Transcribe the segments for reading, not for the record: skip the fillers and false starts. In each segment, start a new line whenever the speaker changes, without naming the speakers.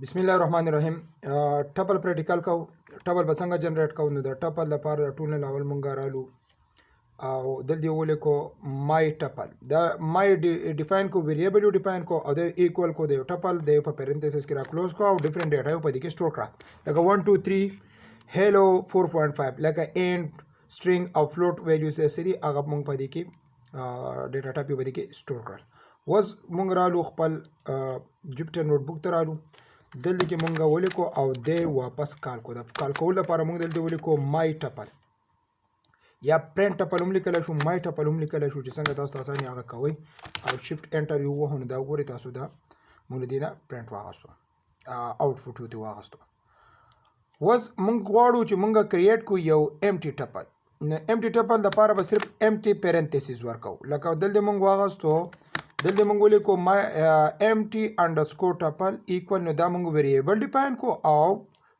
بسم الله الرحمن الرحیم. ټپل پریکټیکل کو ټپل به څنګه جنریټ کوو نو د ټپل لپاره ټول نه اول مونږ رالو او دلته ولیکو مای ټپل دا مای ډیفاین کو ویریبل ډیفاین کو او د ایکوال کو د ټپل د په پرنتیسس کې را کلوز کو او ډیفرنٹ ډیټا په دې کې سٹور کړه لکه 1 2 3 هلو 4.5 لکه انټ سټرینګ او فلوټ ویلیوز سری هغه مونږ په دې کې ډیټا ټایپ په دې کې سٹور کړل وز مونږ رالو خپل جوپټر نوٹ بک ته رالو دلته کې مونږ ولیکو او د واپس کال کو د کال کول لپاره مونږ دلته ولیکو مای ټپل یا پرنٹ ټپل هم لیکل شو مای ټپل هم لیکل شو چې څنګه تاسو اسانه هغه کوي او شیفت انټر یو وهونه دا وګورئ تاسو دا مونږ دینه پرنٹ واغستو آوټپوټ یو دی واغستو وز مونږ غواړو چې مونږ کریټ کو یو امټي ټپل نو امټي ټپل لپاره به صرف امټي پرنتیسز ورکو لکه دلته مونږ واغستو دلته مونږ ولیکو ما empty underscore tuple equal نو دا مونږ ویریبل ډیفاین کو او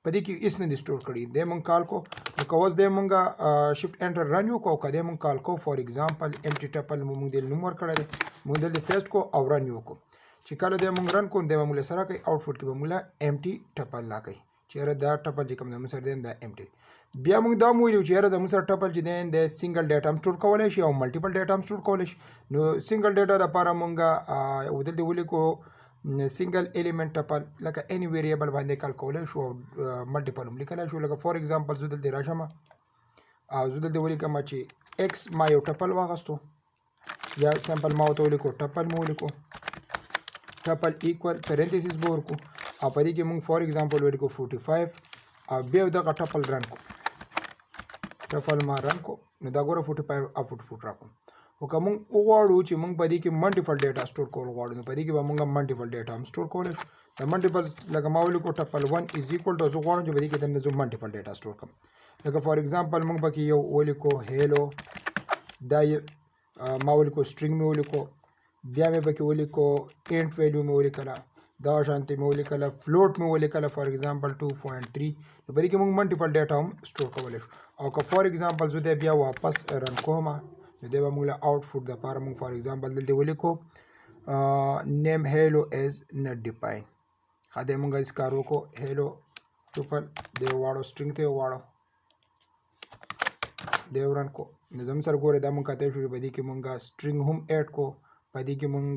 په دې کې اس نه سٹور کړی د مونږ کال کو نو کوز د مونږ شیفت انټر رن یو کو کده مونږ کال کو فور ایگزامپل empty tuple مونږ د نوم ور کړی مونږ دلته پیسټ کو او رن یو کو چې کله د مونږ رن کو د مونږ سره کوي آوټپوټ کې به مونږ empty tuple لا کوي چیرې دا ټپل چې کوم د مسر دین دا empty بیا موږ دا ویلو چې یاره زموږ سره ټپل چې دی د سنگل ډیټا هم سټور کولی شي او ملټیپل ډیټا هم سټور کولی شي نو سنگل ډیټا لپاره موږ دلته ولیکو سنگل ایلیمنٹ ټپل لکه اني ویریبل باندې کال کولی شو او ملټیپل هم لیکلی شو لکه فور ایگزامپل زه دلته راشم او زه دلته ولیکم چې ایکس ما یو ټپل واغستو یا سمپل ما ورته ولیکو ټپل مو ولیکو ټپل ایکوال پرنتیسز به ورکو او په دې کې موږ فور ایگزامپل ولیکو 45 او بیا دغه ټپل رن کو ټپل ما رن کو نو دا ګوره 45 آوټپوټ راکوم خو که موږ وغواړو چې موږ په دې کې ملټیپل ډیټا سټور کول غواړو نو په دې کې به موږ ملټیپل ډیټا هم سټور کولی شو د ملټیپل لکه ما ولیکو ټپل 1 از ایکوال ټو زه غواړم چې په دې کې دننه زه ملټیپل ډیټا سټور کړم لکه فور ایگزامپل موږ پکې یو ولیکو هیلو دا ما ولیکو سټرینګ مې ولیکو بیا مې پکې ولیکو انټ ویلیو مې ولیکله دا شانتي مې ولیکله فلوټ مې ولیکله فور ایگزامپل 2.3 نو په دې کې موږ ملټیپل ډیټا هم سټور کولی شو او که فور ایگزامپل زه دی بیا واپس رن کوم نو دی به موږ له آوټپوټ دپاره موږ فور ایگزامپل دلته ولیکو نیم هیلو از نت ډیفاین ښه دی موږ هېڅ کار وکړو هیلو ټوپل دی واړو سټرینګ ته یې واړو دی رن کو نو زموږ سره ګورئ دا موږ کتی شو چې په دې کې موږ سټرینګ هم ایډ کو په دې کې موږ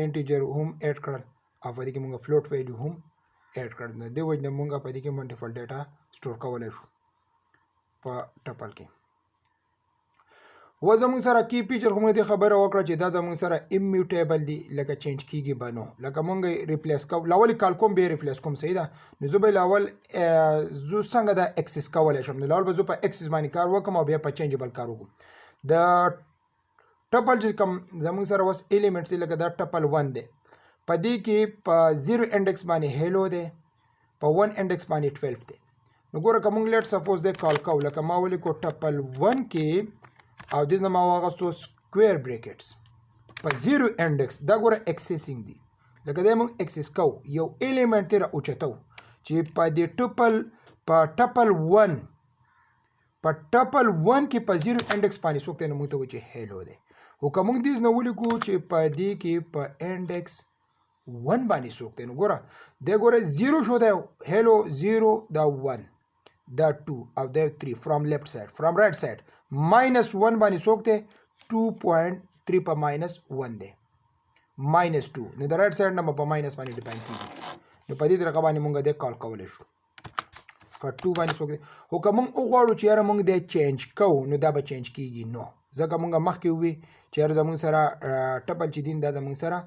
انټیجر هم ایډ کړل او په دې کې موږ فلوټ ویلیو هم ایډ کړل نو دې وجې نه موږ په دې کې ملټیپل ډیټا سټور کولی شو په ټپل کې و زموږ سره کی فیچر خو موږ دې خبره وکړه چې دا زموږ سره امیوټیبل دی لکه چینج کیږي به نو لکه موږ ریپلیس کوو لاول کال کوم بیا ریپلیس کوم صحیح ده نو زه به لاول زه څنګه دا اکسس کولی شم نو لاول به زه په اکسس باندې کار وکړم او بیا په چینجبل کار وکړم د ټپل چې کوم زموږ سره اوس ایلیمنټس دی لکه دا ټپل 1 دی په دې کې په 0 انډیکس باندې هیلو دی په 1 انډیکس باندې 12 دی نو ګوره که موږ لیټ سپوز دی کال کوو لکه ما ولیکو ټپل 1 کې او دې نه ما واغستو سکویر بریکټس په 0 انډیکس دا ګوره اکسیسینګ دی لکه دی موږ اکسس کوو یو ایلیمنټ دی را اوچتو چې په دې ټپل 1 په ټپل 1 کې په 0 انډیکس باندې څوک دی نو موږ ته وایي چې هیلو دی خو که موږ دې نه ولیکو چې په دې کې په انډیکس 1 باندې څوک دی نو ګوره دی ګوره 0 شو دی هیلو 0 دا 1 دا 2 او دا 3 فرام لیفت سایډ فرام رایټ سایډ ماینس 1 باندې څوک دی 2.3 په ماینس 1 دی ماینس 2 نو د رایټ سایډ نه په ماینس باندې ډیپاین کیږي نو په دې طریقه باندې موږ دی کال کولی شو په 2 باندې څوک دی خو که موږ وغواړو چې یاره موږ دی چینج کوو نو دا به چینج کیږي نو ځکه موږ مخکې ووي چې یاره زموږ سره ټپل چې دین دا زموږ سره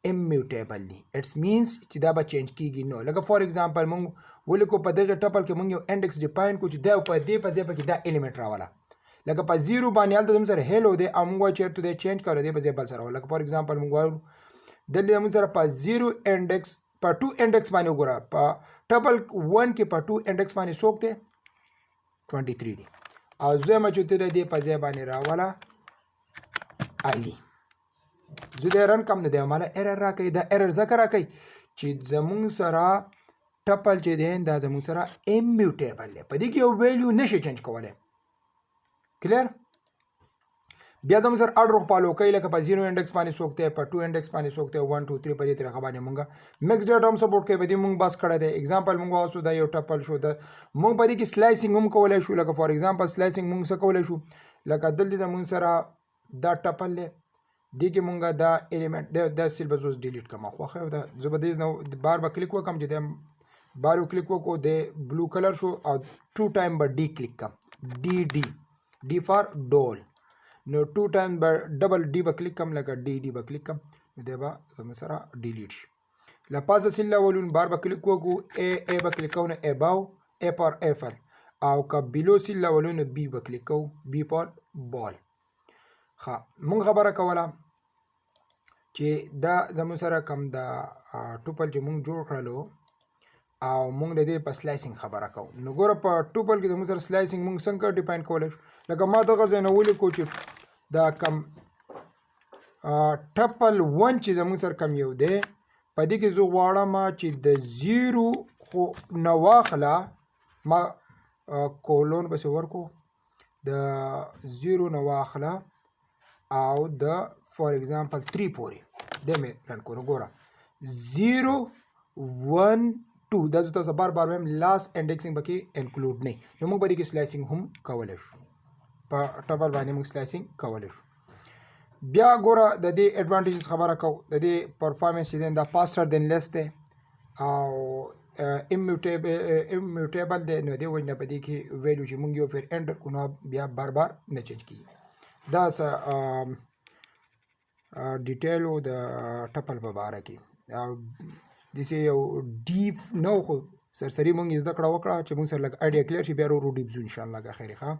immutable دي اټس مینس چې دا به چینج کیږي نو لکه فور ایگزامپل موږ ولیکو په دغه ټپل کې موږ یو انډیکس ډیفاین کو چې دا په دې په ځای کې دا ایلیمنټ راوله لکه په 0 باندې هلته زموږ سره هیلو دی او موږ وایو چېرته دی چینج کړو دی په ځای بل سره راوله لکه فور ایگزامپل موږ وایو دلته زموږ سره په 0 انډیکس په 2 انډیکس باندې وګوره په ټپل 1 کې په 2 انډیکس باندې څوک دی 23 دی او زما چې ته دی په ځای باندې راوله علي زه د رن کم نه دی مالا ایرر راکوي دا ایرر ځکه راکوي چې زموږ سره ټپل چې دی دا زموږ سره امیوټیبل دی په دې کې یو ویلیو نشي چینج کولی کلیر بیا زموږ سره اډر خپلو کوي لکه په 0 انډکس باندې څوک دی په 2 انډکس باندې څوک دی 1 2 3 په دې طریقه باندې مونږ مکس ډیټا هم سپورټ کوي په دې مونږ بس کړی دی اگزامپل مونږ واسو دا یو ټپل شو د مونږ په دې کې سلایسینګ هم کولای شو لکه فار ایگزامپل سلایسینګ مونږ څه کولای شو لکه دلته مونږ سره دا ټپل دی دې کې مونږ دا الیمنٹ دا سیل به زوس ډیلیټ کړم خو خو دا زه به دې بار به کلیک وکم چې د بار کلیک وکړو د بلو کلر شو او 2 ټایم به ډی کلیک کړم ډی فار ډول نو 2 ټایم به ډبل ډی به کلیک کړم لکه ډی به کلیک کړم دا به زموږ سره ډیلیټ شي لا پاسه سیل ولون بار به کلیک وکړو ای به کلیک کوو اباو ای پر ایفل او که بلو سیل ولون بی به کلیک کوو بی پر بال ښه مونږ خبره کوله چې دا زموږ سره کم د ټوپل چې مونږ جوړ کړلو او مونږ د دې په سلایسینګ خبره کوو نو ګوره په ټوپل کې زموږ سره سلایسینګ مونږ څنګه ډیفاین کولی شو لکه ما دغه ځای نه ولیکو چې دا کم ټپل 1 چې زموږ سره کم یو دی په دې کې زه غواړم چې د 0 خو نه واخله ما کولون پسې ورکو د 0 نه واخله او د فار ایگزامپل 3 پورې د مې رن کړو ګوره 0 1 2 دا زه تاسو بار وایم لاس انډیکسینګ پکې انکلوډ نه نو موږ به دې کې سلایسینګ هم کولی شو په ټپل باندې موږ سلایسینګ کولی شو بیا ګوره د دې اډوانټیجز خبره کوو د دې پرفارمنس چې دا فاسټر دین لیس دی او امیوټیبل دی نو دې وجه نه په دې کې ویلیو چې موږ یو پیر انټر کړو نو بیا بار نه چینج کیږي دا ډیټیلو د ټپل په باره کې او داسې یو ډیپ نه خو سرسري مونږ زده کړه وکړه چې مونږ سره لږ آیډیا کلیر شي بیا ورو ډیپ ځو انشاءالله که خیر ښه